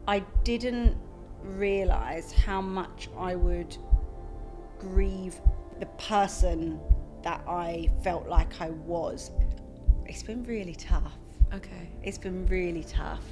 I didn't realise how much I would grieve the person that I felt like I was. It's been really tough. Okay. It's been really tough.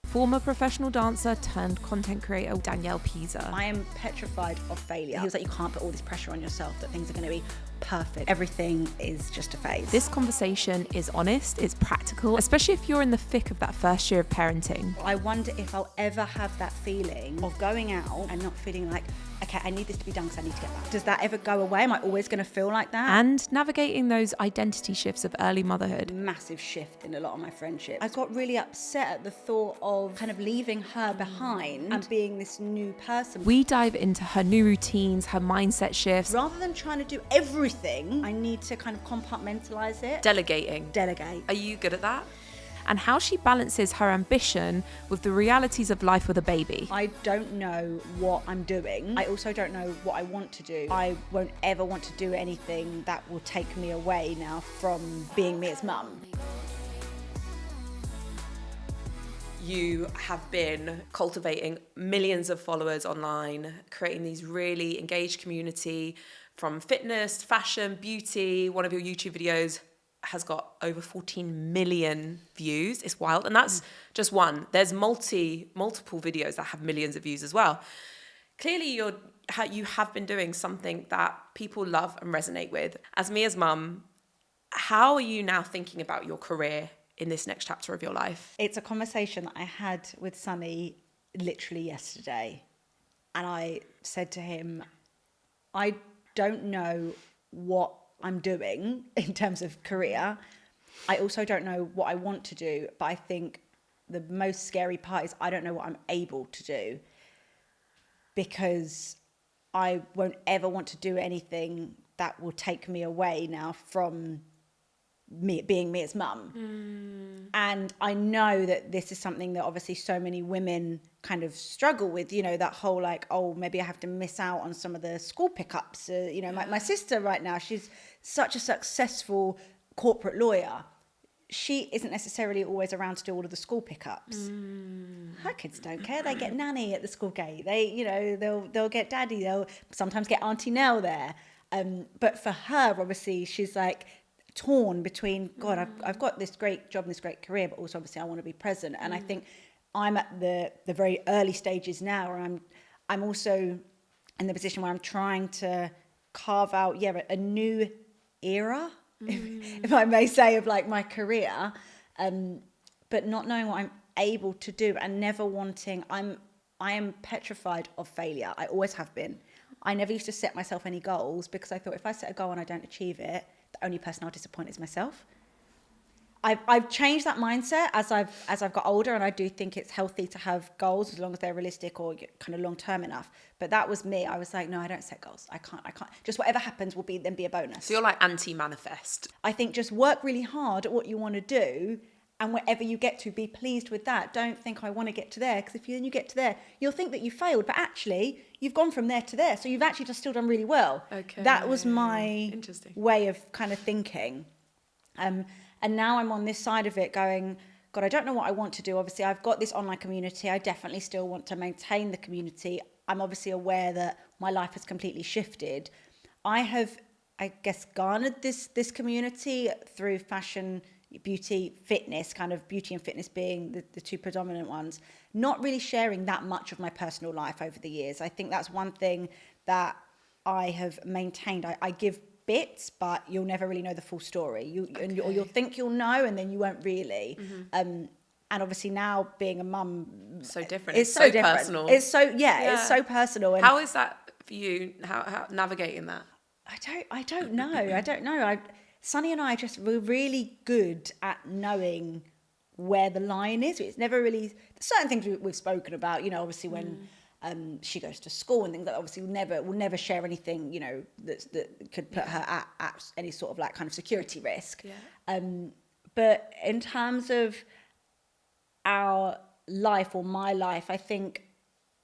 Former professional dancer turned content creator Danielle Peazer. I am petrified of failure. He was like, you can't put all this pressure on yourself that things are going to be perfect. Everything is just a phase. This conversation is honest, it's practical, especially if you're in the thick of that first year of parenting. I wonder if I'll ever have that feeling of going out and not feeling like, okay, I need this to be done because I need to get back. Does that ever go away? Am I always going to feel like that? And navigating those identity shifts of early motherhood. Massive shift in a lot of my friendships. I got really upset at the thought of kind of leaving her behind and being this new person. We dive into her new routines, her mindset shifts. Rather than trying to do everything, I need to kind of compartmentalize it. Delegate. Delegate. Are you good at that? And how she balances her ambition with the realities of life with a baby. I don't know what I'm doing. I also don't know what I want to do. I won't ever want to do anything that will take me away now from being me as mum. You have been cultivating millions of followers online, creating these really engaged community from fitness, fashion, beauty. One of your YouTube videos has got over 14 million views. It's wild. And that's just one. There's multiple videos that have millions of views as well. Clearly, you have been doing something that people love and resonate with. As me as mum, how are you now thinking about your career in this next chapter of your life? It's a conversation that I had with Sonny literally yesterday. And I said to him, I don't know what I'm doing in terms of career. I also don't know what I want to do, but I think the most scary part is I don't know what I'm able to do, because I won't ever want to do anything that will take me away now from me being me as mum. And I know that this is something that obviously so many women kind of struggle with, you know, that whole like, oh, maybe I have to miss out on some of the school pickups. My sister right now, she's such a successful corporate lawyer. She isn't necessarily always around to do all of the school pickups. Her kids don't care. They get nanny at the school gate. They'll get daddy. They'll sometimes get Auntie Nell there. But for her, obviously, she's like torn between, God, I've got this great job and this great career, but also obviously I want to be present. And I think I'm at the very early stages now where I'm also in the position where I'm trying to carve out, a new era, if I may say, of like my career, but not knowing what I'm able to do and never wanting, I am petrified of failure. I always have been. I never used to set myself any goals because I thought if I set a goal and I don't achieve it, the only person I'll disappoint is myself. I've changed that mindset as I've got older, and I do think it's healthy to have goals as long as they're realistic or kind of long term enough. But that was me. I was like, no, I don't set goals. I can't. Just whatever happens will be a bonus. So you're like anti-manifest. I think just work really hard at what you want to do, and wherever you get to, be pleased with that. Don't think I want to get to there, because if you get to there, you'll think that you failed, but actually you've gone from there to there, so you've actually just still done really well. Okay. That was my way of kind of thinking. And now I'm on this side of it going, God, I don't know what I want to do. Obviously, I've got this online community. I definitely still want to maintain the community. I'm obviously aware that my life has completely shifted. I have, I guess, garnered this community through fashion, beauty, fitness, kind of beauty and fitness being the two predominant ones, not really sharing that much of my personal life over the years. I think that's one thing that I have maintained. I give bits, but you'll never really know the full story. Or you'll think you'll know, and then you won't really. And obviously now being a mum, so different. It's so different. Personal. It's so personal. And how is that for you? How navigating that? I don't know. Sonny and I we're really good at knowing where the line is. It's never really certain things we've spoken about. You know, obviously when she goes to school and things like that, obviously we'll never share anything, you know, that could put her at any sort of like kind of security risk. But in terms of our life or my life, I think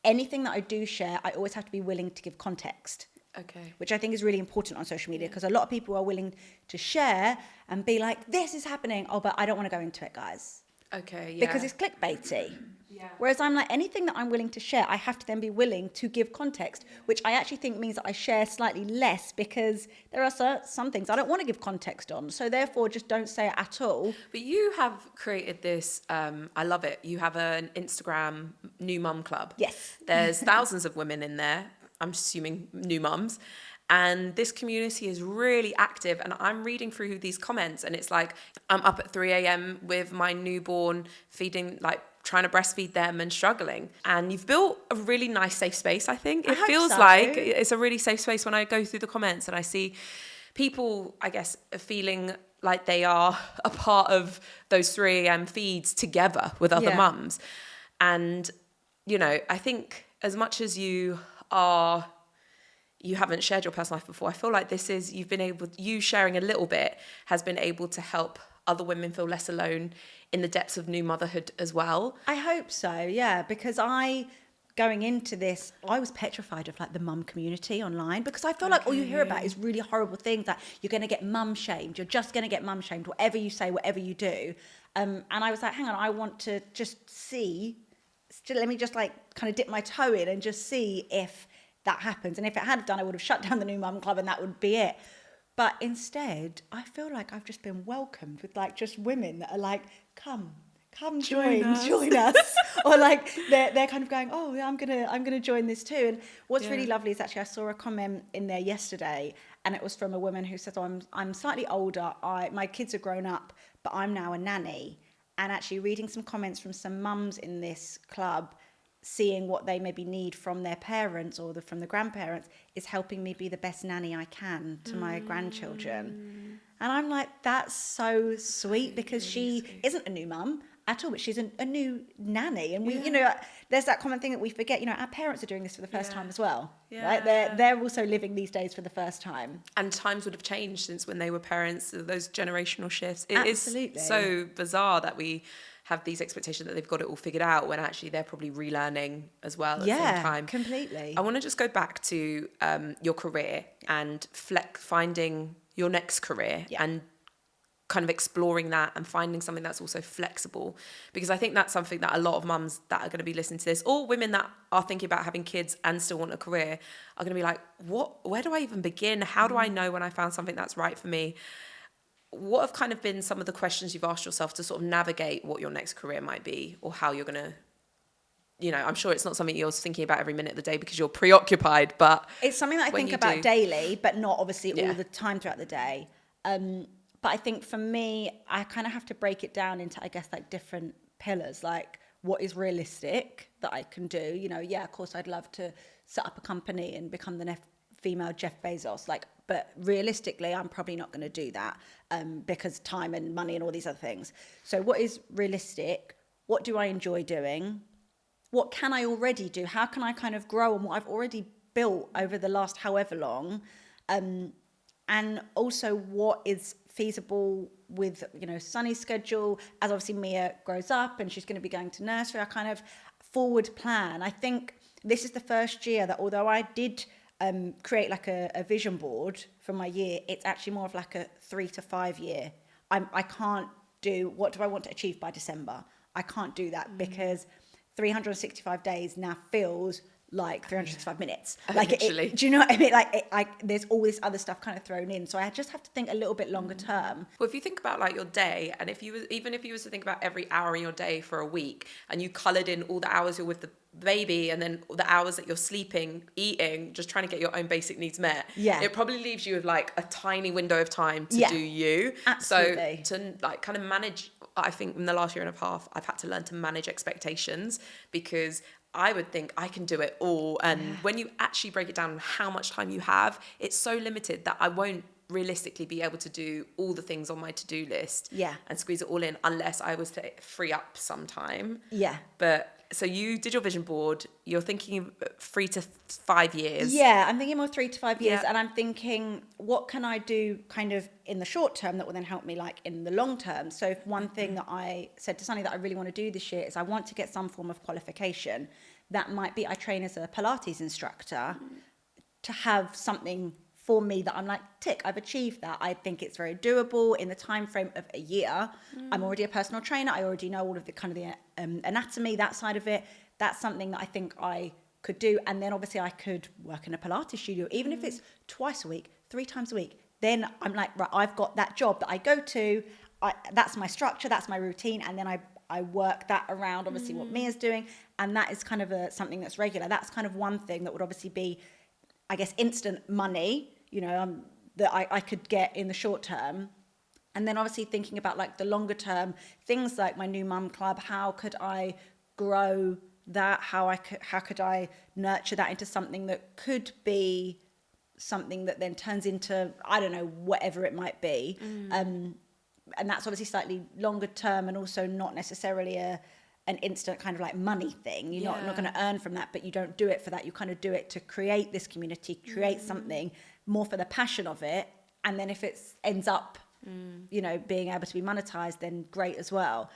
anything that I do share, I always have to be willing to give context. Okay. Which I think is really important on social media, because a lot of people are willing to share and be like, this is happening. Oh, but I don't want to go into it, guys. Okay, yeah. Because it's clickbaity. Yeah. Whereas I'm like, anything that I'm willing to share, I have to then be willing to give context, which I actually think means that I share slightly less, because there are some things I don't want to give context on. So therefore, just don't say it at all. But you have created this, I love it. You have an Instagram new mum club. Yes. There's thousands of women in there, I'm assuming new mums. And this community is really active. And I'm reading through these comments, and it's like, I'm up at 3 a.m. with my newborn, feeding, like, trying to breastfeed them and struggling. And you've built a really nice safe space, I think. It feels like it's a really safe space when I go through the comments and I see people, I guess, feeling like they are a part of those 3 a.m. feeds together with other mums. And, you know, I think as much as you haven't shared your personal life before, I feel like you sharing a little bit has been able to help other women feel less alone in the depths of new motherhood as well. I hope so, yeah, because going into this, I was petrified of like the mum community online, because I feel like all you hear about is really horrible things, that you're going to get mum shamed, you're just going to get mum shamed, whatever you say, whatever you do. And I was like, hang on, I want to just see, let me just like kind of dip my toe in and just see if that happens. And if it had done, I would have shut down the new mum club and that would be it. But instead, I feel like I've just been welcomed with like just women that are like, come join us. Or like they're kind of going, oh yeah, I'm gonna join this too. And what's really lovely is actually I saw a comment in there yesterday, and it was from a woman who said, oh, I'm slightly older, my kids are grown up, but I'm now a nanny. And actually reading some comments from some mums in this club, seeing what they maybe need from their parents or from the grandparents, is helping me be the best nanny I can to my grandchildren. And I'm like, that's so sweet, because she isn't a new mum at all, but she's a new nanny. And we, you know, there's that common thing that we forget, you know, our parents are doing this for the first time as well, right? They're also living these days for the first time. And times would have changed since when they were parents, those generational shifts. It is so bizarre that we have these expectations that they've got it all figured out, when actually they're probably relearning as well at the same time. Completely. I want to just go back to your career and finding your next career and kind of exploring that and finding something that's also flexible, because I think that's something that a lot of mums that are going to be listening to this, or women that are thinking about having kids and still want a career, are going to be like, where do I even begin? How do I know when I found something that's right for me? What have kind of been some of the questions you've asked yourself to sort of navigate what your next career might be, or how you're going to, you know, I'm sure it's not something you're thinking about every minute of the day because you're preoccupied, but it's something that I think about daily, but not obviously all the time throughout the day. But I think for me, I kind of have to break it down into, I guess, like different pillars, like what is realistic that I can do. You know, of course, I'd love to set up a company and become the female Jeff Bezos, but realistically, I'm probably not going to do that because time and money and all these other things. So what is realistic? What do I enjoy doing? What can I already do? How can I kind of grow on what I've already built over the last however long? And also what is feasible with, you know, Sunny's schedule, as obviously Mia grows up and she's going to be going to nursery. I kind of forward plan. I think this is the first year that, although I did create like a vision board for my year, it's actually more of like a 3 to 5 year. I can't do, what do I want to achieve by December? I can't do that because 365 days now feels like 365 minutes. Like, do you know what I mean? Like, there's all this other stuff kind of thrown in. So I just have to think a little bit longer term. Well, if you think about like your day, and even if you was to think about every hour in your day for a week, and you coloured in all the hours you're with the baby, and then the hours that you're sleeping, eating, just trying to get your own basic needs met, it probably leaves you with like a tiny window of time to do you. Absolutely. So to like kind of manage, I think in the last year and a half, I've had to learn to manage expectations, because I would think I can do it all. And when you actually break it down how much time you have, it's so limited that I won't realistically be able to do all the things on my to-do list and squeeze it all in unless I was to free up some time. But so you did your vision board, you're thinking 3 to 5 years. I'm thinking more 3 to 5 years. And I'm thinking, what can I do kind of in the short term that will then help me like in the long term? So if one thing that I said to Sunny that I really want to do this year is I want to get some form of qualification. That might be I train as a Pilates instructor to have something for me that I'm like, tick, I've achieved that. I think it's very doable in the time frame of a year. I'm already a personal trainer. I already know all of the kind of the anatomy, that side of it. That's something that I think I could do. And then obviously I could work in a Pilates studio, even if it's twice a week, 3 times a week. Then I'm like, right, I've got that job that I go to. That's my structure, that's my routine. And then I work that around obviously what Mia's doing. And that is kind of something that's regular. That's kind of one thing that would obviously be, I guess, instant money, you know, that I could get in the short term. And then obviously thinking about like the longer term things like my new mum club, how could I grow that? How could I nurture that into something that could be something that then turns into, I don't know, whatever it might be. And that's obviously slightly longer term and also not necessarily an instant kind of like money thing. You're not going to earn from that, but you don't do it for that. You kind of do it to create this community, create something more for the passion of it. And then if it ends up, you know, being able to be monetized, then great as well.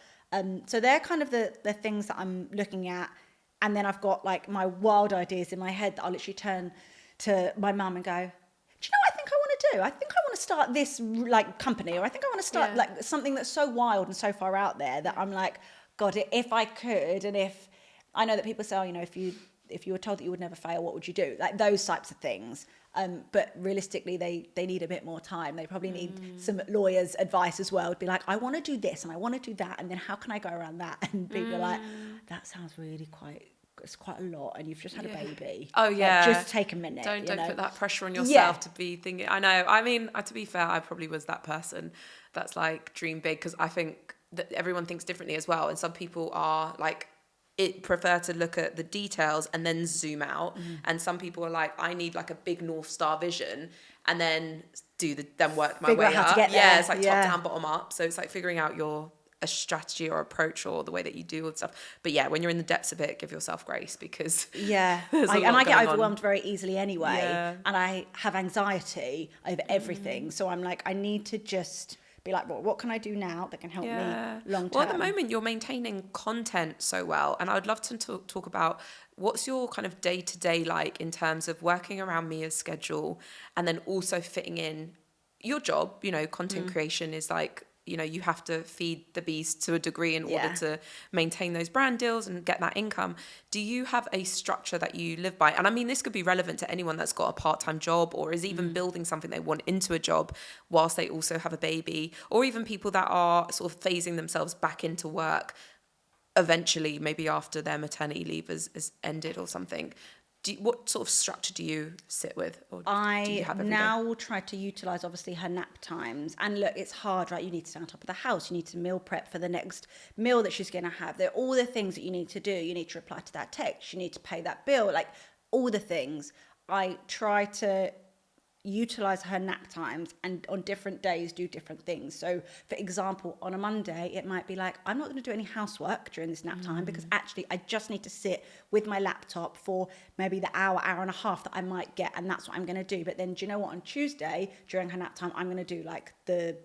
So they're kind of the things that I'm looking at. And then I've got like my wild ideas in my head that I'll literally turn to my mum and go, do you know what I think I want to do? I think I want to start this like company, or I think I want to start like something that's so wild and so far out there that I'm like, God, if I could, and if I know that people say, oh, you know, if you were told that you would never fail, what would you do? Like those types of things. But realistically, they need a bit more time. They probably need some lawyers' advice as well. To be like, I want to do this and I want to do that, and then how can I go around that? And people are like, that sounds really it's quite a lot, and you've just had a baby. Oh yeah, like, just take a minute. Don't put that pressure on yourself to be thinking. I know. I mean, to be fair, I probably was that person that's like dream big, because I think that everyone thinks differently as well, and some people are like prefer to look at the details and then zoom out, and some people are like, I need like a big North Star vision and then work my way up. How to get there. It's like top down, bottom up. So it's like figuring out a strategy or approach or the way that you do all stuff. But yeah, when you're in the depths of it, give yourself grace, because I get overwhelmed very easily anyway, and I have anxiety over everything. So I'm like, I need to just be like, well, what can I do now that can help me long term? Well, at the moment you're maintaining content so well, and I would love to talk about what's your kind of day-to-day like in terms of working around Mia's schedule and then also fitting in your job. You know, content creation is like, you know, you have to feed the beast to a degree in order to maintain those brand deals and get that income. Do you have a structure that you live by? And I mean, this could be relevant to anyone that's got a part-time job or is even building something they want into a job whilst they also have a baby, or even people that are sort of phasing themselves back into work eventually, maybe after their maternity leave has ended or something. What sort of structure do you sit with? Or do you have every day? Will try to utilise, obviously, her nap times. And look, it's hard, right? You need to stay on top of the house. You need to meal prep for the next meal that she's going to have. There are all the things that you need to do. You need to reply to that text. You need to pay that bill. Like, all the things. I try to utilise her nap times and on different days do different things. So for example, on a Monday it might be like, I'm not going to do any housework during this nap time because actually I just need to sit with my laptop for maybe the hour and a half that I might get, and that's what I'm going to do. But then do you know what, on Tuesday during her nap time I'm going to do like the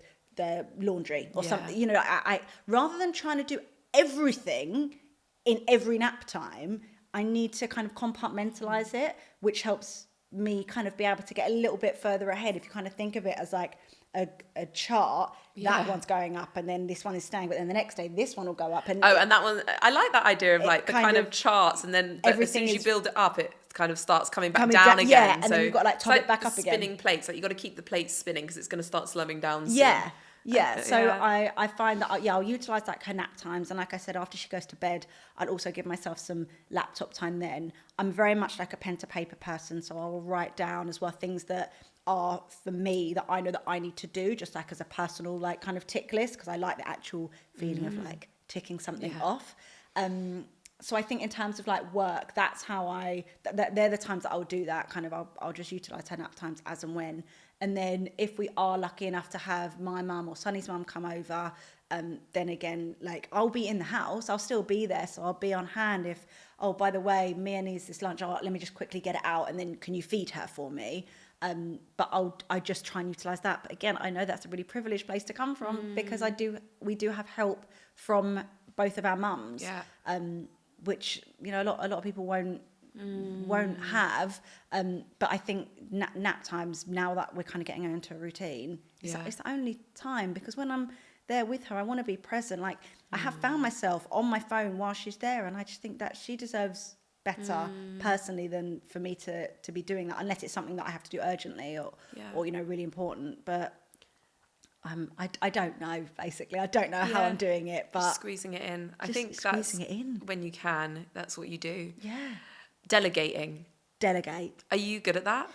laundry or something, you know. I rather than trying to do everything in every nap time, I need to kind of compartmentalize it, which helps me kind of be able to get a little bit further ahead. If you kind of think of it as like a chart, that one's going up and then this one is staying, but then the next day this one will go up. And and that one, I like that idea of like the kind of charts, and then as soon as you build it up, it kind of starts coming down again. Yeah, and then you've got to like top it back up again. Spinning plates, like you got to keep the plates spinning because it's going to start slowing down soon. I find that I'll utilise like her nap times, and like I said, after she goes to bed I'll also give myself some laptop time. Then I'm very much like a pen to paper person, so I'll write down as well things that are for me that I know that I need to do, just like as a personal like kind of tick list, because I like the actual feeling of like ticking something off. So I think in terms of like work, that's how they're the times that I'll do that kind of. I'll just utilise her nap times as and when. And then if we are lucky enough to have my mum or Sunny's mum come over, then again, like I'll be in the house, I'll still be there. So I'll be on hand if, oh, by the way, Mia needs this lunch. Oh, let me just quickly get it out. And then can you feed her for me? But I just try and utilise that. But again, I know that's a really privileged place to come from because we do have help from both of our mums, which, you know, a lot of people won't won't have. But I think nap times, now that we're kind of getting into a routine, it's the only time, because when I'm there with her, I want to be present. Like, I have found myself on my phone while she's there, and I just think that she deserves better personally than for me to be doing that, unless it's something that I have to do urgently or really important. But I don't know, basically. I don't know how I'm doing it, but just squeezing it in. I think that's when you can, that's what you do. Yeah. Delegating. Delegate. Are you good at that?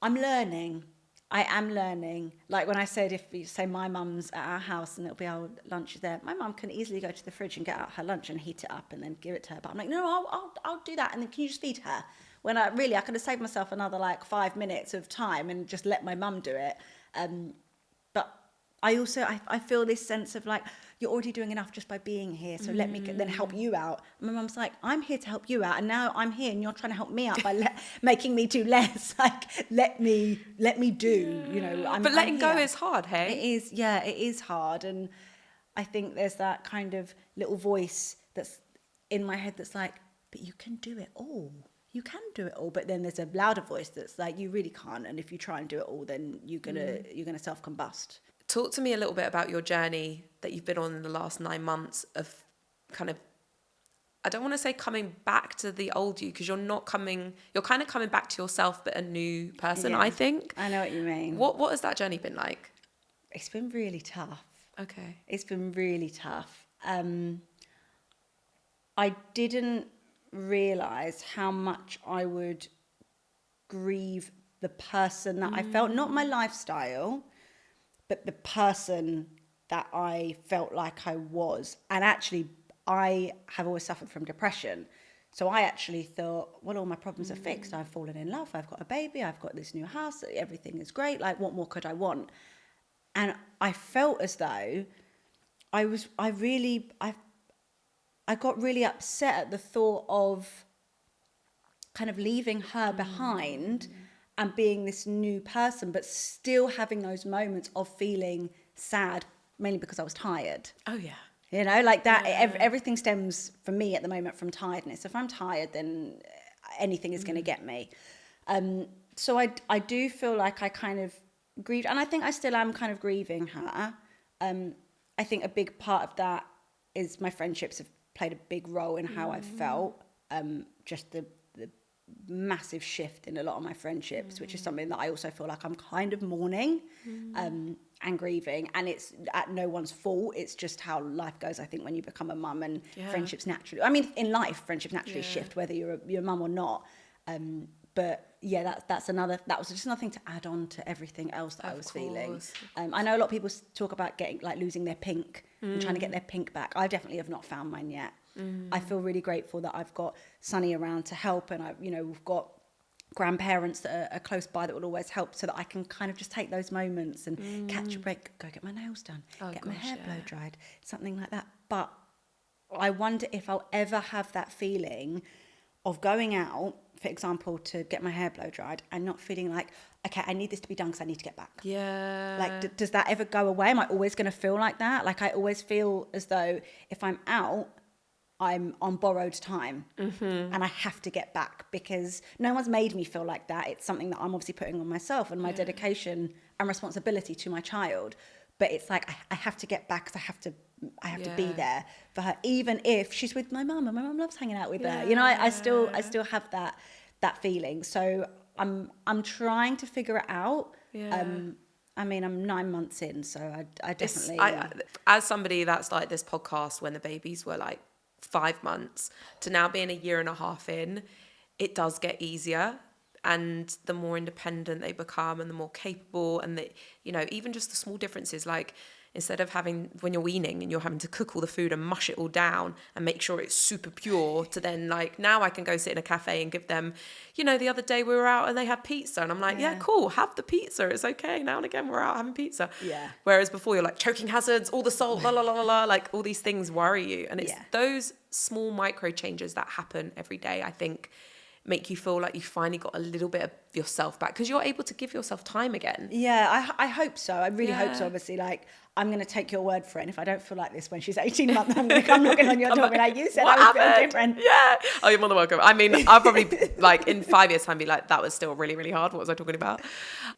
I'm learning. I am learning. Like when I said, if you say my mum's at our house and it'll be our lunch there, my mum can easily go to the fridge and get out her lunch and heat it up and then give it to her. But I'm like, no, I'll do that, and then can you just feed her? When I could have saved myself another like 5 minutes of time and just let my mum do it. But I also I feel this sense of like, you're already doing enough just by being here, so let me then help you out. And my mum's like, I'm here to help you out, and now I'm here and you're trying to help me out by making me do less. Like, let me do, But letting go is hard, hey? It is, yeah, it is hard. And I think there's that kind of little voice that's in my head that's like, but you can do it all. You can do it all. But then there's a louder voice that's like, you really can't. And if you try and do it all, then you're gonna self-combust. Talk to me a little bit about your journey that you've been on in the last 9 months of kind of, I don't want to say coming back to the old you, because you're kind of coming back to yourself, but a new person, I think. I know what you mean. What has that journey been like? It's been really tough. Okay. It's been really tough. I didn't realise how much I would grieve the person that I felt, not my lifestyle, but the person that I felt like I was. And actually, I have always suffered from depression. So I actually thought, well, all my problems are fixed. I've fallen in love. I've got a baby. I've got this new house. Everything is great. Like, what more could I want? And I felt as though I got really upset at the thought of kind of leaving her behind and being this new person, but still having those moments of feeling sad, mainly because I was tired. Oh, yeah. Like that, everything stems for me at the moment from tiredness. If I'm tired, then anything is going to get me. So I do feel like I kind of grieved, and I think I still am kind of grieving her. I think a big part of that is my friendships have played a big role in how I've felt. Just the massive shift in a lot of my friendships, which is something that I also feel like I'm kind of mourning and grieving, and it's at no one's fault. It's just how life goes, I think, when you become a mum, and friendships naturally, I mean, in life, friendships naturally shift whether you're a mum or not. But yeah, that was just nothing to add on to everything else that I was feeling. I know a lot of people talk about losing their pink and trying to get their pink back. I definitely have not found mine yet. I feel really grateful that I've got Sunny around to help, and we've got grandparents that are close by that will always help, so that I can kind of just take those moments and catch a break, go get my nails done, get my hair blow dried, something like that. But I wonder if I'll ever have that feeling of going out, for example, to get my hair blow dried and not feeling like, okay, I need this to be done because I need to get back. Yeah. Like, does that ever go away? Am I always going to feel like that? Like, I always feel as though if I'm out, I'm on borrowed time and I have to get back, because no one's made me feel like that. It's something that I'm obviously putting on myself and my dedication and responsibility to my child. But it's like, I have to get back because I have to be there for her, even if she's with my mum and my mum loves hanging out with her. I still have that feeling. So I'm trying to figure it out. I mean, I'm 9 months in, so I definitely... as somebody that's like this podcast when the babies were like 5 months to now being a year and a half in, it does get easier. And the more independent they become and the more capable, and even just the small differences, like instead of having, when you're weaning and you're having to cook all the food and mush it all down and make sure it's super pure, to then like, now I can go sit in a cafe and give them, the other day we were out and they had pizza and I'm like, yeah, cool, have the pizza. It's okay. Now and again, we're out having pizza. Yeah. Whereas before you're like choking hazards, all the salt, la, la, la, la, la, like all these things worry you. And it's those small micro changes that happen every day, I think, make you feel like you finally got a little bit of yourself back? Because you're able to give yourself time again. Yeah, I hope so. I really hope so. Obviously, like, I'm going to take your word for it. And if I don't feel like this when she's 18 months, I'm going to come knocking on your door and be like, you said I was feeling different. Yeah. Oh, you're more than welcome. I mean, I'll probably, like, in 5 years' time be like, that was still really, really hard. What was I talking about?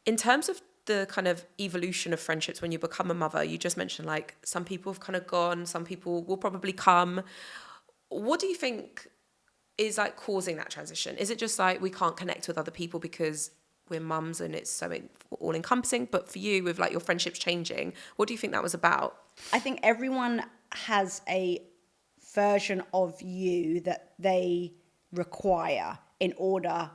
In terms of the kind of evolution of friendships when you become a mother, you just mentioned, like, some people have kind of gone, some people will probably come. What do you think is like causing that transition? Is it just like we can't connect with other people because we're mums and it's so all encompassing? But for you, with like your friendships changing, what do you think that was about? I think everyone has a version of you that they require in order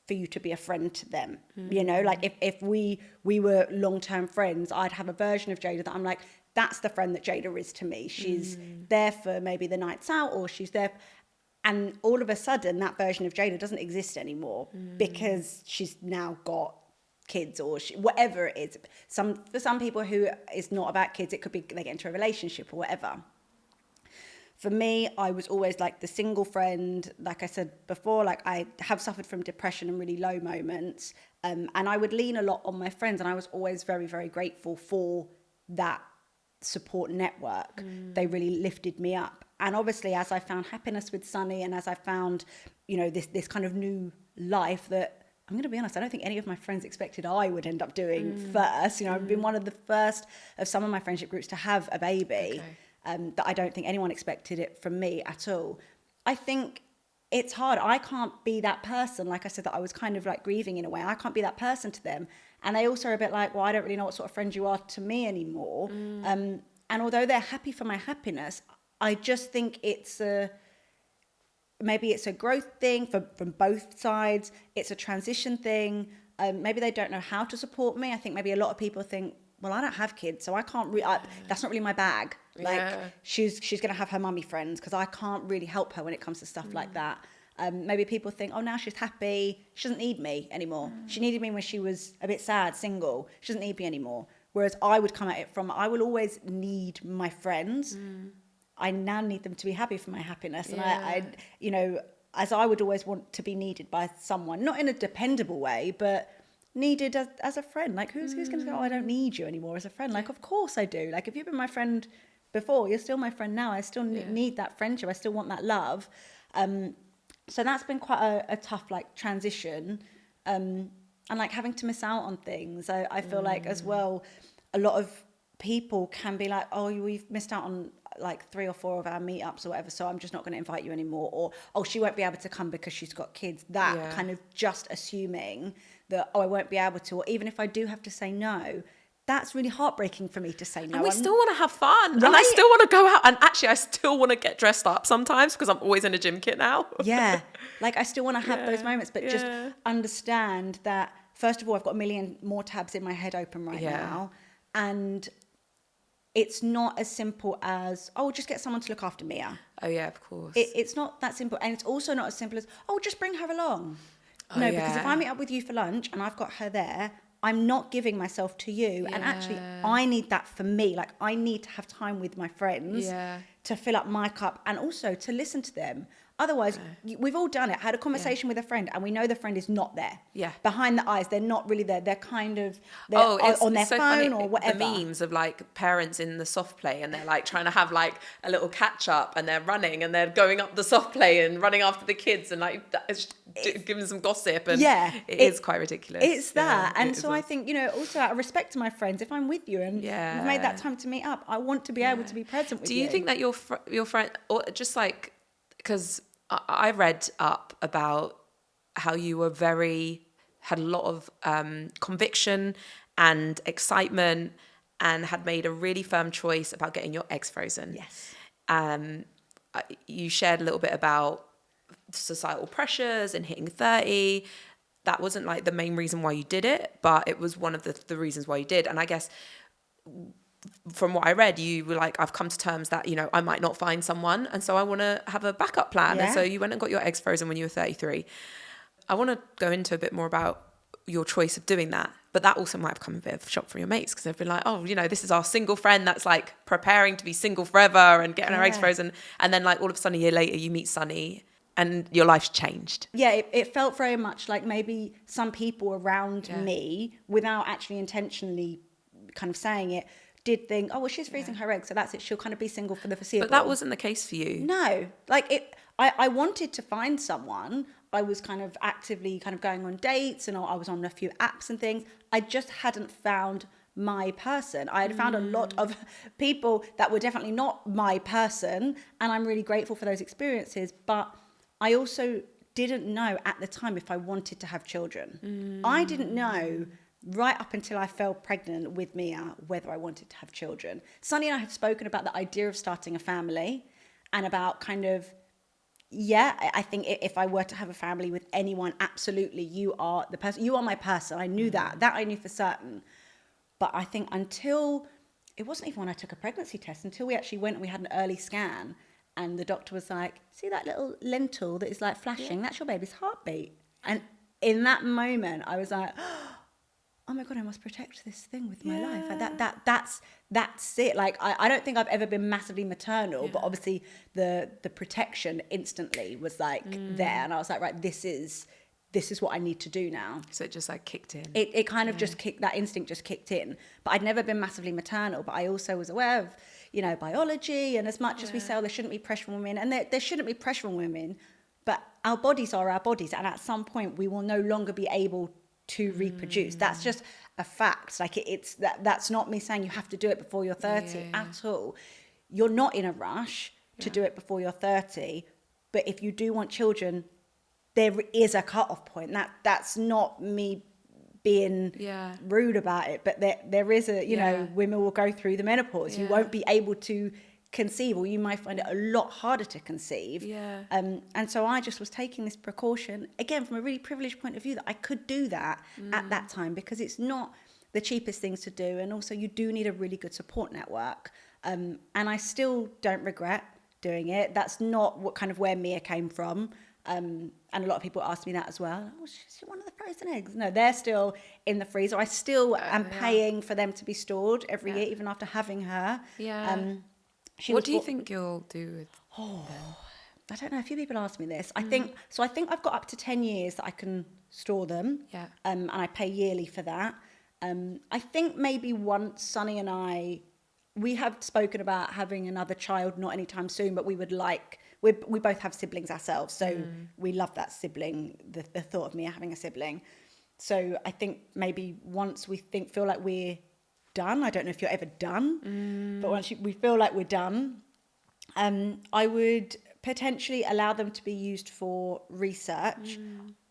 for you to be a friend to them. You know, like if we were long-term friends, I'd have a version of Jada that I'm like, that's the friend that Jada is to me. She's there for maybe the nights out, or she's there. And all of a sudden, that version of Jada doesn't exist anymore because she's now got kids, or whatever it is. For some people who it's not about kids, it could be they get into a relationship or whatever. For me, I was always like the single friend. Like I said before, like I have suffered from depression and really low moments. And I would lean a lot on my friends, and I was always very, very grateful for that support network. They really lifted me up. And obviously, as I found happiness with Sunny, and as I found, you know, this kind of new life that, I'm going to be honest, I don't think any of my friends expected I would end up doing first. You know, I've been one of the first of some of my friendship groups to have a baby. That I don't think anyone expected it from me at all. I think it's hard. I can't be that person. Like I said, that I was kind of like grieving in a way. I can't be that person to them. And they also are a bit like, well, I don't really know what sort of friend you are to me anymore. And although they're happy for my happiness, I just think maybe it's a growth thing from both sides. It's a transition thing. Maybe they don't know how to support me. I think maybe a lot of people think, well, I don't have kids, so I can't that's not really my bag. Like, she's going to have her mummy friends, because I can't really help her when it comes to stuff like that. Maybe people think, oh, now she's happy, she doesn't need me anymore. She needed me when she was a bit sad, single. She doesn't need me anymore. Whereas I would come at it from, I will always need my friends. I now need them to be happy for my happiness. And I, you know, as I would always want to be needed by someone, not in a dependable way, but needed as a friend. Like, who's going to say, oh, I don't need you anymore as a friend? Like, of course I do. Like, if you've been my friend before, you're still my friend now. I still need that friendship. I still want that love. So that's been quite a tough, like, transition. And like having to miss out on things. I feel like as well, a lot of people can be like, oh, we've missed out on like 3 or 4 of our meetups or whatever, so I'm just not going to invite you anymore. Or, oh, she won't be able to come because she's got kids. That kind of just assuming that, oh, I won't be able to. Or even if I do have to say no, that's really heartbreaking for me to say no. And we still want to have fun. Right? And I still want to go out. And actually, I still want to get dressed up sometimes, because I'm always in a gym kit now. Yeah. Like, I still want to have those moments, but just understand that, first of all, I've got a million more tabs in my head open right now. And it's not as simple as, oh, just get someone to look after Mia. Oh, yeah, of course. It's not that simple. And it's also not as simple as, oh, just bring her along. No, because if I meet up with you for lunch and I've got her there, I'm not giving myself to you. And actually, I need that for me. Like, I need to have time with my friends to fill up my cup, and also to listen to them. Otherwise, we've all done it. Had a conversation with a friend, and we know the friend is not there. Yeah. Behind the eyes, they're not really there. They're kind of on their phone funny, or whatever. The memes of like parents in the soft play, and they're like trying to have like a little catch up, and they're running, and they're going up the soft play and running after the kids, and like giving some gossip, and it is quite ridiculous. It's that, and so I think, you know, also out of respect to my friends, if I'm with you and you've made that time to meet up, I want to be able to be present with you. Do you think that your friend, or just like, because I read up about how you were had a lot of conviction and excitement, and had made a really firm choice about getting your eggs frozen. Yes. You shared a little bit about societal pressures and hitting 30. That wasn't like the main reason why you did it, but it was one of the reasons why you did. And I guess from what I read, you were like, I've come to terms that, you know, I might not find someone, and so I want to have a backup plan. And so you went and got your eggs frozen when you were 33. I want to go into a bit more about your choice of doing that, but that also might have come a bit of a shock from your mates, because they've been like, oh, you know, this is our single friend that's like preparing to be single forever and getting her eggs frozen, and then like all of a sudden a year later you meet Sunny. and your life's changed. Yeah, it felt very much like maybe some people around me, without actually intentionally kind of saying it, did think, oh, well, she's freezing her eggs, so that's it. She'll kind of be single for the foreseeable. But that wasn't the case for you. No, like I wanted to find someone. I was kind of actively kind of going on dates, and I was on a few apps and things. I just hadn't found my person. I had found a lot of people that were definitely not my person, and I'm really grateful for those experiences. But I also didn't know at the time if I wanted to have children. I didn't know right up until I fell pregnant with Mia whether I wanted to have children. Sunny and I have spoken about the idea of starting a family, and about kind of, I think if I were to have a family with anyone, absolutely, you are the person. You are my person. I knew that I knew for certain. But I think until, it wasn't even when I took a pregnancy test, until we actually went and we had an early scan, and the doctor was like, see that little lentil that is like flashing? That's your baby's heartbeat. And in that moment, I was like, oh my God, I must protect this thing with my life. Like that's it. Like, I don't think I've ever been massively maternal, but obviously the protection instantly was like there. And I was like, right, this is what I need to do now. So it just like kicked in. It kind of just kicked, that instinct just kicked in. But I'd never been massively maternal, but I also was aware of, biology, and as much as we say, there shouldn't be pressure on women, and there shouldn't be pressure on women, but our bodies are our bodies, and at some point we will no longer be able to reproduce. That's just a fact. Like that's not me saying you have to do it before you're 30 at all. You're not in a rush to do it before you're 30, but if you do want children, there is a cut-off point. That's not me being rude about it, but there is a, women will go through the menopause. You won't be able to conceive, or you might find it a lot harder to conceive. And so I just was taking this precaution, again, from a really privileged point of view, that I could do that at that time, because it's not the cheapest things to do. And also you do need a really good support network. And I still don't regret doing it. That's not what kind of where Mia came from. And a lot of people ask me that as well. Oh, she's one of the frozen eggs. No, they're still in the freezer. I still am paying for them to be stored every year, even after having her. What do you think you'll do with I don't know. A few people ask me this. I think I've got up to 10 years that I can store them. And I pay yearly for that. I think maybe once Sunny and we have spoken about having another child, not anytime soon, but we both have siblings ourselves. So we love that sibling, the thought of me having a sibling. So I think maybe once we feel like we're done, I don't know if you're ever done, but once we feel like we're done, I would potentially allow them to be used for research.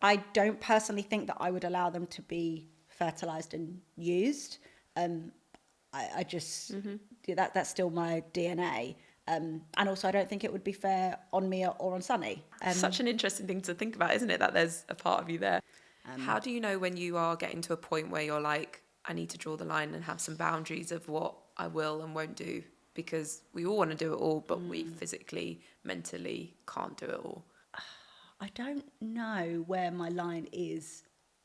I don't personally think that I would allow them to be fertilized and used. I just, that's still my DNA. And also I don't think it would be fair on me or on Sunny. Such an interesting thing to think about, isn't it? That there's a part of you there. How do you know when you are getting to a point where you're like, I need to draw the line and have some boundaries of what I will and won't do? Because we all want to do it all, but we physically, mentally can't do it all. I don't know where my line is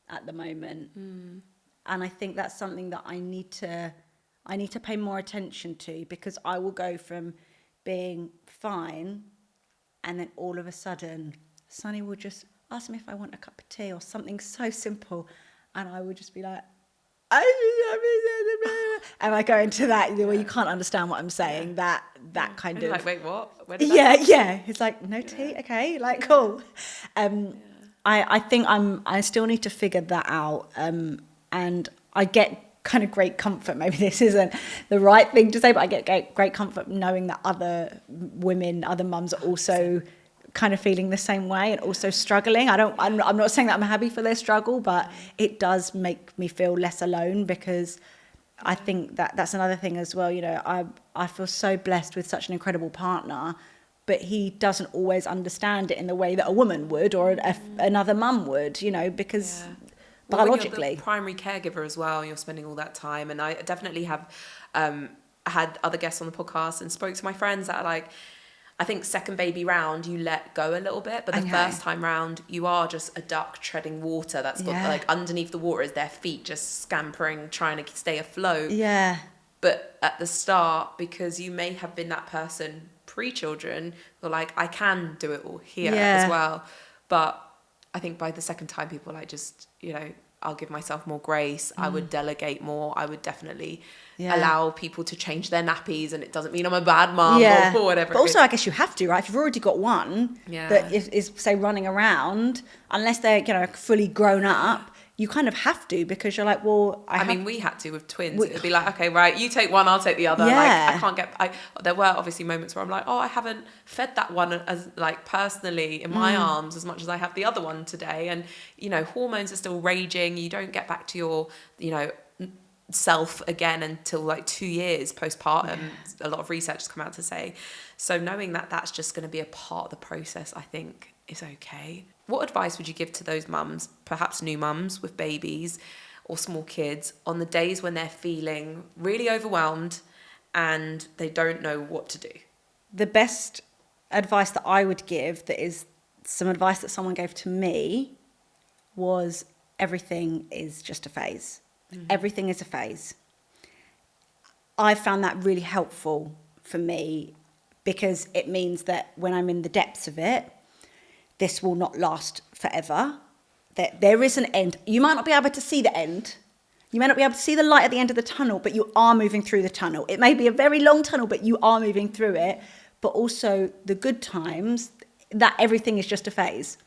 at the moment. And I think that's something that I need to pay more attention to, because I will go from being fine, and then all of a sudden Sunny will just ask me if I want a cup of tea or something so simple, and I would just be like, and I go into that where you can't understand what I'm saying, that kind of like, wait, what? It's like, no tea, okay, like cool. I think I still need to figure that out, and I get kind of great comfort, maybe this isn't the right thing to say, but I get great comfort knowing that other women, other mums are also kind of feeling the same way and also struggling. I'm not saying that I'm happy for their struggle, but it does make me feel less alone, because I think that's another thing as well. I feel so blessed with such an incredible partner, but he doesn't always understand it in the way that a woman would, or another mum would, because biologically. You're the primary caregiver as well, and you're spending all that time. And I definitely have had other guests on the podcast and spoke to my friends that are like, I think second baby round you let go a little bit, but the first time round you are just a duck treading water that's got like underneath the water is their feet just scampering, trying to stay afloat. But at the start, because you may have been that person pre-children, you're like, I can do it all here Yeah. as well. But I think by the second time, people are like, just, you know, I'll give myself more grace. I would delegate more. I would definitely allow people to change their nappies, and it doesn't mean I'm a bad mum or whatever. But also, I guess you have to, right? If you've already got one that is, say, running around, unless they're, you know, fully grown up, you kind of have to, because you're like, well, I mean, we had to with twins. It'd be like, okay, right, you take one, I'll take the other. Yeah. Like, I can't get. There were obviously moments where I'm like, oh, I haven't fed that one as like personally in my arms as much as I have the other one today, and you know, hormones are still raging. You don't get back to your, you know, self again until like 2 years postpartum. A lot of research has come out to say. So knowing that that's just going to be a part of the process, I think is okay. What advice would you give to those mums, perhaps new mums with babies or small kids, on the days when they're feeling really overwhelmed and they don't know what to do? The best advice that I would give, that is some advice that someone gave to me, was everything is just a phase. Everything is a phase. I found that really helpful for me, because it means that when I'm in the depths of it, this will not last forever. That there is an end. You might not be able to see the end. You may not be able to see the light at the end of the tunnel, but you are moving through the tunnel. It may be a very long tunnel, but you are moving through it. But also the good times, that everything is just a phase.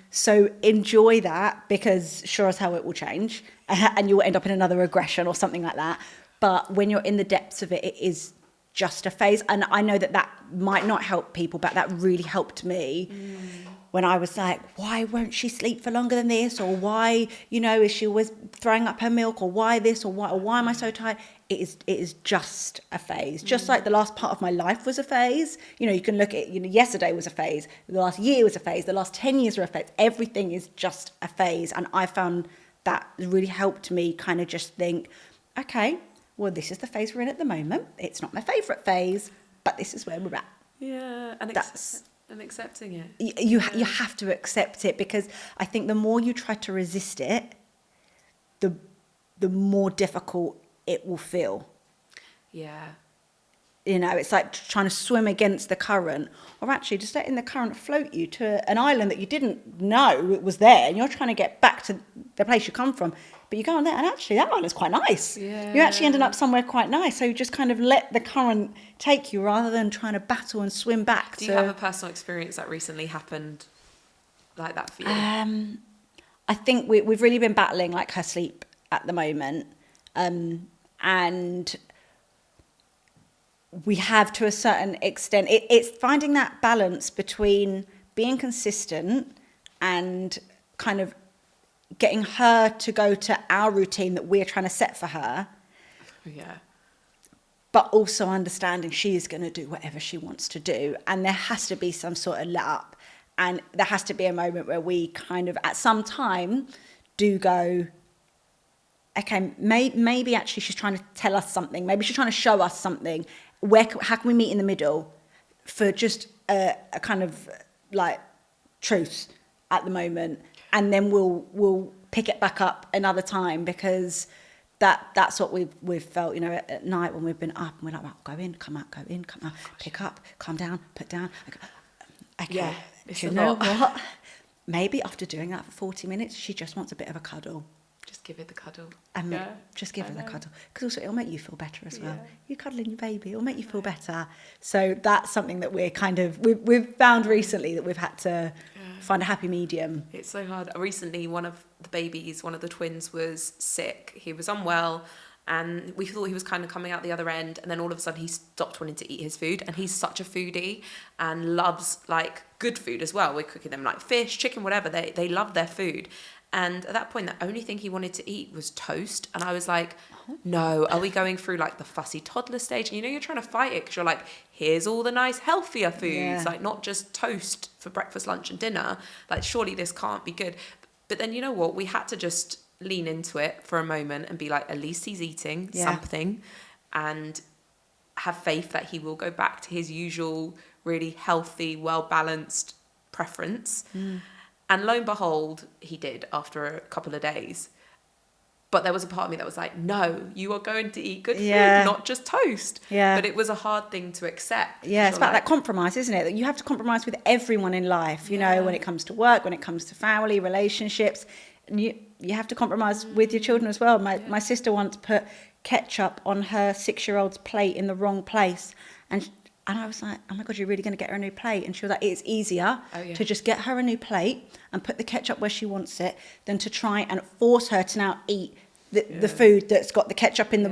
So enjoy that, because sure as hell it will change and you'll end up in another regression or something like that. But when you're in the depths of it, it is just a phase. And I know that that might not help people, but that really helped me. When I was like, why won't she sleep for longer than this? Or why, you know, is she always throwing up her milk? Or why this? Or why am I so tired? It is just a phase. Just like the last part of my life was a phase. You know, you can look at, you know, yesterday was a phase. The last year was a phase. The last 10 years were a phase. Everything is just a phase. And I found that really helped me kind of just think, okay, well, this is the phase we're in at the moment. It's not my favourite phase, but this is where we're at. Yeah, and accepting it. You have to accept it, because I think the more you try to resist it, the more difficult it will feel. Yeah. You know, it's like trying to swim against the current, or actually just letting the current float you to an island that you didn't know it was there, and you're trying to get back to the place you come from. But you go on there, and actually that island's quite nice. Yeah. You're actually ending up somewhere quite nice. So you just kind of let the current take you, rather than trying to battle and swim back. Do you have a personal experience that recently happened like that for you? I think we've really been battling like her sleep at the moment. And we have, to a certain extent, it's finding that balance between being consistent and kind of getting her to go to our routine that we're trying to set for her. Yeah. But also understanding she is going to do whatever she wants to do. And there has to be some sort of let up. And there has to be a moment where we kind of, at some time, do go, okay, maybe actually she's trying to tell us something. Maybe she's trying to show us something. How can we meet in the middle for just a kind of like truth at the moment? And then we'll pick it back up another time, because that's what we've felt, you know, at night when we've been up and we're like, well, go in, come out, pick up, calm down, put down. Okay, Yeah, do you know what? Maybe after doing that for 40 minutes, she just wants a bit of a cuddle. Just give it the cuddle. And just give her the cuddle. Because also it'll make you feel better as well. You cuddling your baby, it'll make you feel better. So that's something that we're kind of, we've found recently, that we've had to find a happy medium. It's so hard. Recently, one of the twins was sick. He was unwell, and we thought he was kind of coming out the other end, and then all of a sudden he stopped wanting to eat his food, and he's such a foodie and loves like good food as well. We're cooking them like fish, chicken, whatever. They love their food. And at that point, the only thing he wanted to eat was toast. And I was like, no, are we going through like the fussy toddler stage? And you know, you're trying to fight it, because you're like, here's all the nice, healthier foods, like not just toast for breakfast, lunch and dinner. Like, surely this can't be good. But then, you know what? We had to just lean into it for a moment and be like, at least he's eating something, and have faith that he will go back to his usual, really healthy, well-balanced preference. And lo and behold, he did after a couple of days. But there was a part of me that was like, no, you are going to eat good food, not just toast. Yeah. But it was a hard thing to accept. Yeah, it's about that compromise, isn't it? That you have to compromise with everyone in life, you know, when it comes to work, when it comes to family, relationships. And you have to compromise with your children as well. My sister once put ketchup on her 6-year-old's plate in the wrong place. And I was like, oh my God, you're really going to get her a new plate? And she was like, it's easier to just get her a new plate and put the ketchup where she wants it than to try and force her to now eat the food that's got the ketchup in the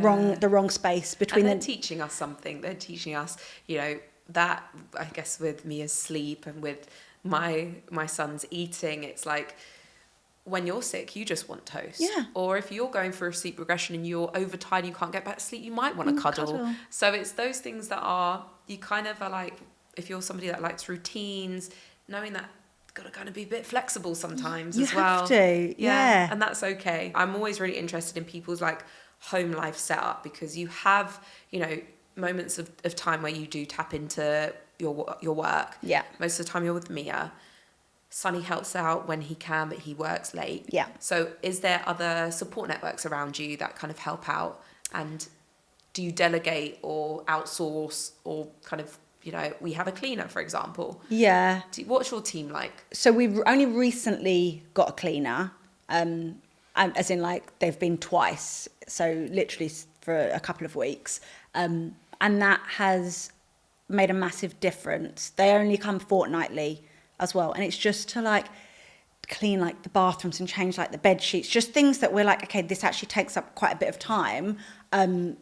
wrong space between them. Teaching us something. They're teaching us, you know, that I guess with Mia's sleep and with my son's eating, it's like when you're sick, you just want toast. Yeah. Or if you're going through a sleep regression and you're overtired and you can't get back to sleep, you might want to cuddle. So it's those things that you kind of are like, if you're somebody that likes routines, knowing that got to kind of be a bit flexible sometimes as well. You have to, yeah. And that's okay. I'm always really interested in people's like home life setup, because you have, you know, moments of time where you do tap into your work. Yeah. Most of the time you're with Mia. Sonny helps out when he can, but he works late. Yeah. So is there other support networks around you that kind of help out? And do you delegate or outsource, or kind of, you know, we have a cleaner, for example. Yeah. What's your team like? So we've only recently got a cleaner, as in like they've been twice. So literally for a couple of weeks. And that has made a massive difference. They only come fortnightly as well. And it's just to like clean like the bathrooms and change like the bed sheets, just things that we're like, okay, this actually takes up quite a bit of time.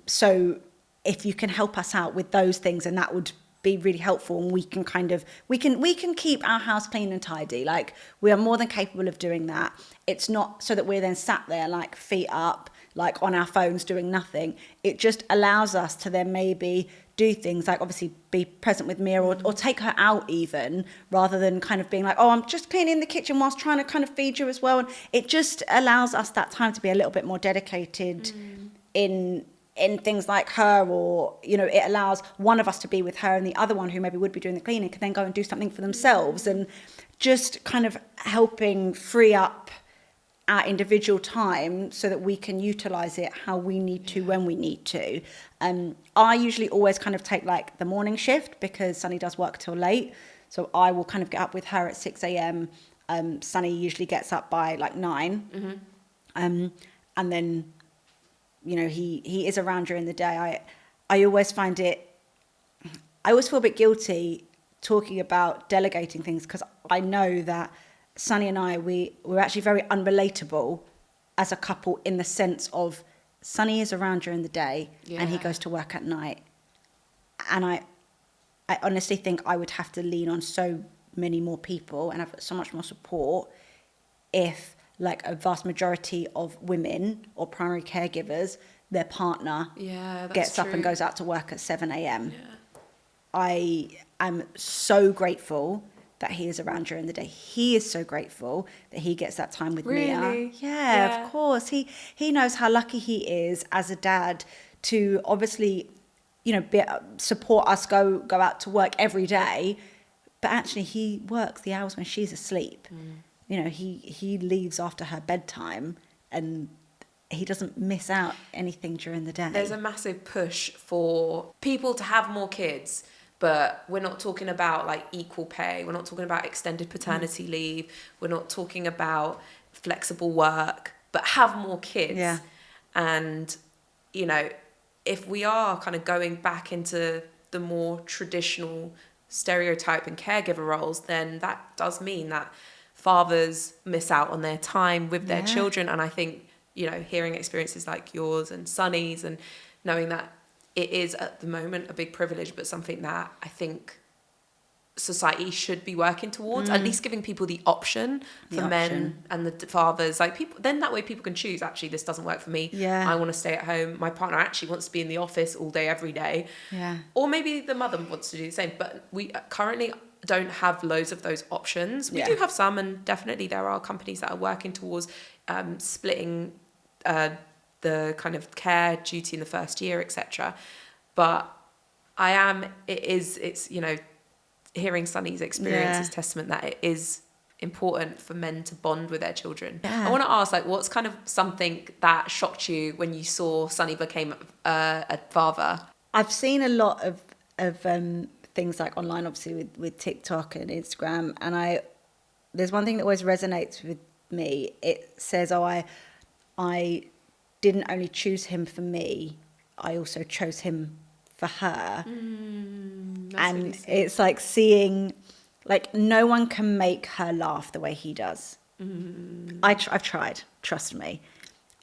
So if you can help us out with those things, and that would be really helpful, and we can kind of we can keep our house clean and tidy. Like, we are more than capable of doing that. It's not so that we're then sat there like feet up, like on our phones doing nothing. It just allows us to then maybe do things like obviously be present with Mia, or take her out even, rather than kind of being like, oh, I'm just cleaning the kitchen whilst trying to kind of feed you as well. And it just allows us that time to be a little bit more dedicated in things like her, or, you know, it allows one of us to be with her, and the other one who maybe would be doing the cleaning can then go and do something for themselves, and just kind of helping free up our individual time so that we can utilize it how we need to when we need to. I usually always kind of take like the morning shift, because Sunny does work till late, so I will kind of get up with her at 6 a.m. Sunny usually gets up by like 9. And then, you know, he is around during the day. I always find I always feel a bit guilty talking about delegating things, because I know that Sunny and I, we're actually very unrelatable as a couple, in the sense of Sunny is around during the day and he goes to work at night. And I honestly think I would have to lean on so many more people and have so much more support if, like, a vast majority of women or primary caregivers, their partner gets up and goes out to work at 7 a.m. I am so grateful that he is around during the day. He is so grateful that he gets that time with Mia. Yeah, of course. He knows how lucky he is as a dad to obviously, you know, support us go out to work every day, but actually he works the hours when she's asleep. You know, he leaves after her bedtime, and he doesn't miss out anything during the day. There's a massive push for people to have more kids, but we're not talking about like equal pay. We're not talking about extended paternity leave. We're not talking about flexible work, but have more kids. Yeah. And, you know, if we are kind of going back into the more traditional stereotype and caregiver roles, then that does mean that fathers miss out on their time with their children. And I think, you know, hearing experiences like yours and Sunny's, and knowing that it is at the moment a big privilege, but something that I think society should be working towards, at least giving people the option for men and the fathers, like people, then that way people can choose, actually, this doesn't work for me. I want to stay at home. My partner actually wants to be in the office all day, every day. Or maybe the mother wants to do the same, but we currently don't have loads of those options. We do have some, and definitely there are companies that are working towards splitting the kind of care duty in the first year, etc. But it's, you know, hearing Sunny's experience is testament that it is important for men to bond with their children. Yeah. I want to ask, like, what's kind of something that shocked you when you saw Sonny became a father? I've seen a lot of things like online, obviously with TikTok and Instagram, and there's one thing that always resonates with me. It says, I didn't only choose him for me, I also chose him for her. And really, it's like seeing, like, no one can make her laugh the way he does. I've tried, trust me.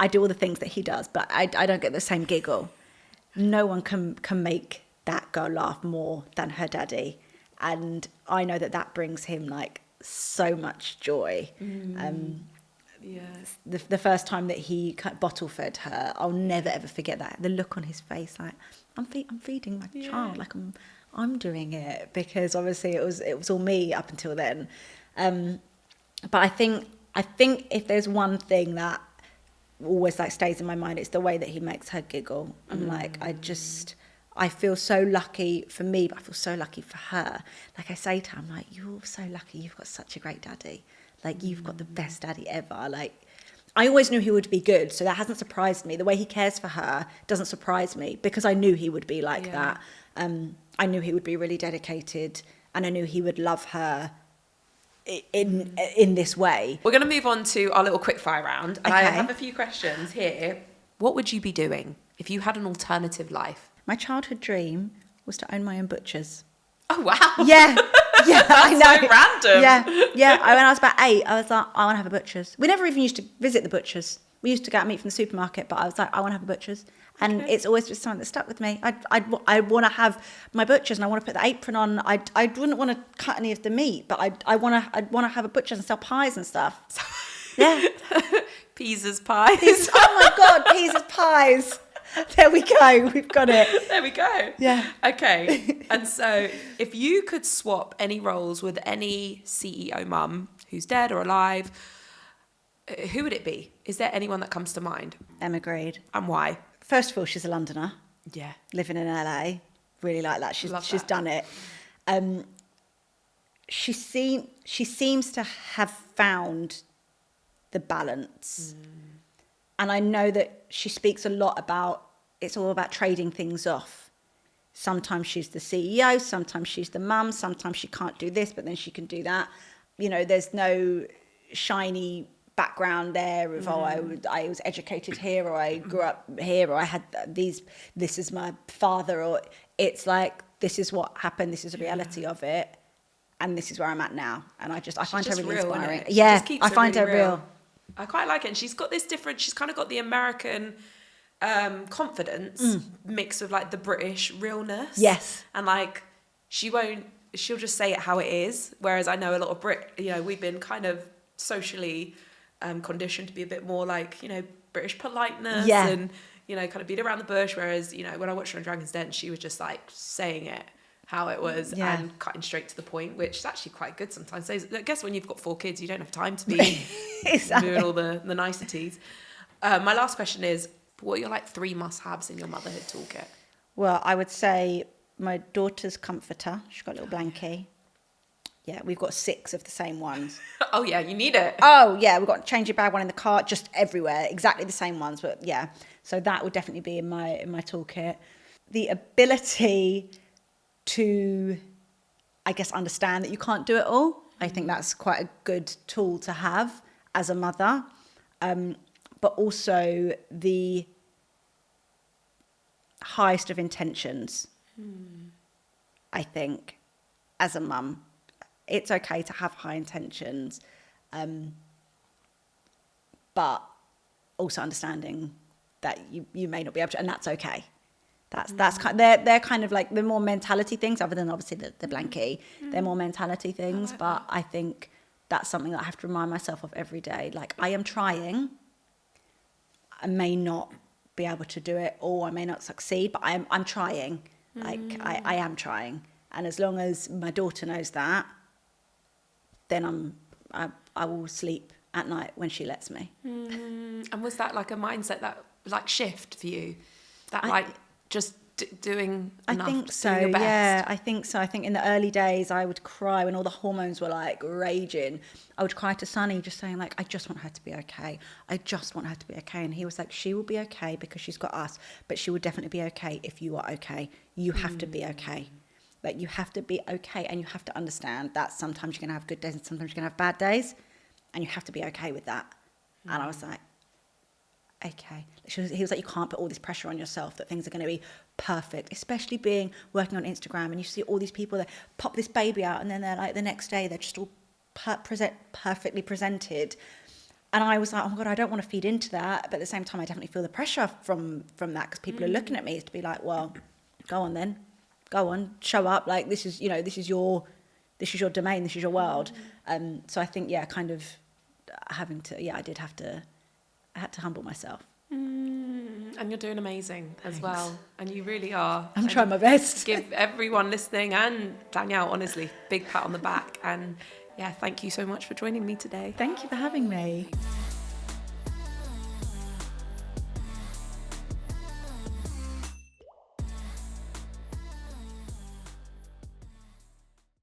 I do all the things that he does, but I don't get the same giggle. No one can make that girl laugh more than her daddy. And I know that brings him like so much joy. The first time that he bottle fed her, I'll never ever forget that. The look on his face, like, I'm feeding my child, like I'm doing it, because obviously it was all me up until then. But I think if there's one thing that always like stays in my mind, it's the way that he makes her giggle. I'm like, I feel so lucky for me, but I feel so lucky for her. Like I say to her, I'm like, you're so lucky, you've got such a great daddy. Like, you've got the best daddy ever. Like, I always knew he would be good, so that hasn't surprised me. The way he cares for her doesn't surprise me, because I knew he would be like that. I knew he would be really dedicated, and I knew he would love her in this way. We're going to move on to our little quickfire round, and Okay. I have a few questions here. What would you be doing if you had an alternative life? My childhood dream was to own my own butchers. Oh, wow. Yeah, I know. So random. Yeah. When I was about 8, I was like, I want to have a butcher's. We never even used to visit the butcher's. We used to go out and meet from the supermarket, but I was like, I want to have a butcher's. And it's always just something that stuck with me. I want to have my butcher's, and I want to put the apron on. I wouldn't want to cut any of the meat, but I'd want to have a butcher's and sell pies and stuff. Yeah. Peazer's pies. Oh my God, Peazer's pies. There we go. We've got it. There we go. Yeah. Okay. And so if you could swap any roles with any CEO mum who's dead or alive, who would it be? Is there anyone that comes to mind? Emma Grade. And why? First of all, she's a Londoner. Yeah. Living in LA. Really like that. She's done it. She seems to have found the balance. And I know that she speaks a lot about, it's all about trading things off. Sometimes she's the CEO, sometimes she's the mum, sometimes she can't do this, but then she can do that. You know, there's no shiny background there of, I was educated here, or I grew up here, or I had this is my father, or it's like, this is what happened, this is the reality of it, and this is where I'm at now. And I find her really inspiring. Yeah, I find her real. I quite like it. And she's got this different, she's kind of got the American confidence mixed with like the British realness. Yes. And like, she'll just say it how it is. Whereas I know a lot of we've been kind of socially conditioned to be a bit more like, British politeness and, kind of beat around the bush. Whereas, when I watched her on Dragon's Den, she was just like saying it how it was and cutting straight to the point, which is actually quite good sometimes. So I guess when you've got 4 kids, you don't have time to be exactly. doing all the niceties. My last question is, what are your like 3 must-haves in your motherhood toolkit? Well, I would say my daughter's comforter. She's got a little blankie. Yeah, we've got 6 of the same ones. Oh yeah, you need it. Oh yeah, we've got a change your bag, one in the car, just everywhere, exactly the same ones. But yeah, so that would definitely be in my toolkit. The ability to, I guess, understand that you can't do it all. I think that's quite a good tool to have as a mother. But also the highest of intentions, I think, as a mum. It's okay to have high intentions, but also understanding that you may not be able to, and that's okay. That's kind. They're kind of like the more mentality things, other than obviously the blankie. They're more mentality things, but I think that's something that I have to remind myself of every day. Like, I am trying. I may not be able to do it, or I may not succeed, but I'm trying. Like, I am trying, and as long as my daughter knows that, then I will sleep at night when she lets me. And was that like a mindset that like shift for you? That just doing enough? I think so. Doing your best? Yeah, I think so. I think in the early days, I would cry when all the hormones were like raging. I would cry to Sonny, just saying like, I just want her to be okay. I just want her to be okay. And he was like, she will be okay because she's got us, but she will definitely be okay if you are okay. You have to be okay. Like, you have to be okay, and you have to understand that sometimes you're going to have good days and sometimes you're going to have bad days, and you have to be okay with that. And I was like, okay. He was like, you can't put all this pressure on yourself that things are going to be perfect, especially working on Instagram, and you see all these people that pop this baby out and then they're like, the next day they're just all perfectly presented. And I was like, oh my God, I don't want to feed into that. But at the same time, I definitely feel the pressure from that, because people are looking at me to be like, well, go on then. Go on, show up. Like, this is your domain, this is your world. So I think, yeah, kind of I had to humble myself. And you're doing amazing as well. And you really are. I'm trying my best. Give everyone listening and Danielle, honestly, big pat on the back. And yeah, thank you so much for joining me today. Thank you for having me.